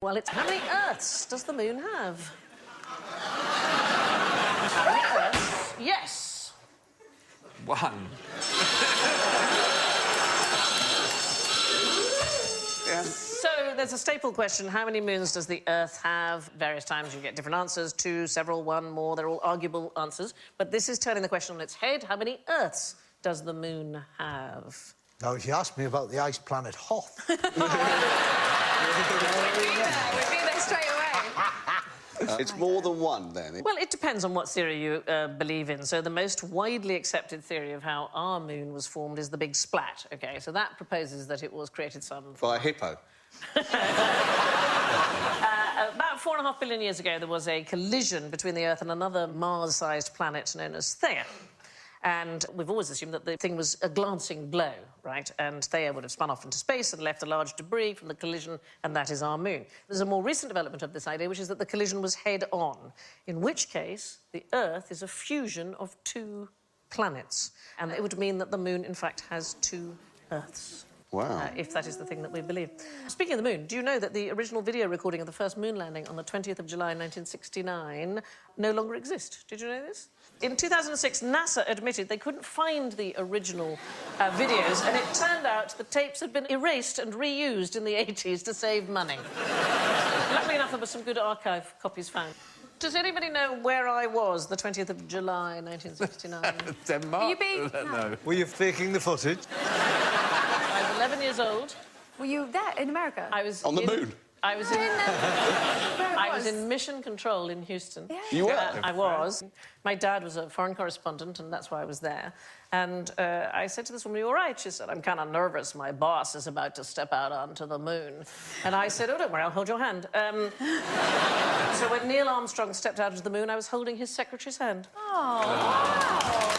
Well, it's how many Earths does the moon have? How many Earths? Yes. 1. So there's a staple question. How many moons does the Earth have? Various times you get different answers. 2, several, 1, more. They're all arguable answers. But this is turning the question on its head. How many Earths does the moon have? Now, if you ask me about the ice planet Hoth... We'd be there straight away. It's more than 1, then? Well, it depends on what theory you believe in. So the most widely accepted theory of how our moon was formed is the Big Splat, OK? So that proposes that it was created By a hippo? About 4.5 billion years ago, there was a collision between the Earth and another Mars-sized planet known as Theia. And we've always assumed that the thing was a glancing blow, right? And Theia would have spun off into space and left a large debris from the collision, and that is our moon. There's a more recent development of this idea, which is that the collision was head-on, in which case the Earth is a fusion of 2 planets. And it would mean that the moon, in fact, has 2 Earths. Wow. If that is the thing that we believe. Speaking of the moon, do you know that the original video recording of the first moon landing on the 20th of July 1969 no longer exists? Did you know this? In 2006, NASA admitted they couldn't find the original videos, and it turned out the tapes had been erased and reused in the 80s to save money. Luckily enough, there were some good archive copies found. Does anybody know where I was the 20th of July 1969? Denmark? Will you be... No. Were you faking the footage? I was 11 years old. Were you there, in America? I was On the moon? I was in mission control in Houston. Yeah. You were? I was. My dad was a foreign correspondent, and that's why I was there. And I said to this woman, "You all right?" She said, "I'm kind of nervous. My boss is about to step out onto the moon." And I said, "Oh, don't worry, I'll hold your hand." So when Neil Armstrong stepped out onto the moon, I was holding his secretary's hand. Oh, wow.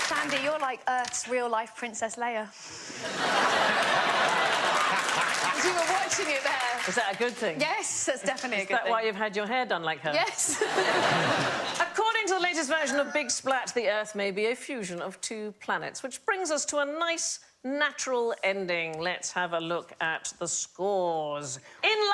Sandy, you're like Earth's real-life Princess Leia. You were watching it there. Is that a good thing? Yes, that's definitely a good Is that thing. why you've had your hair done like her? Yes. According to the latest version of Big Splat, the Earth may be a fusion of 2 planets, which brings us to a nice, natural ending. Let's have a look at the scores. In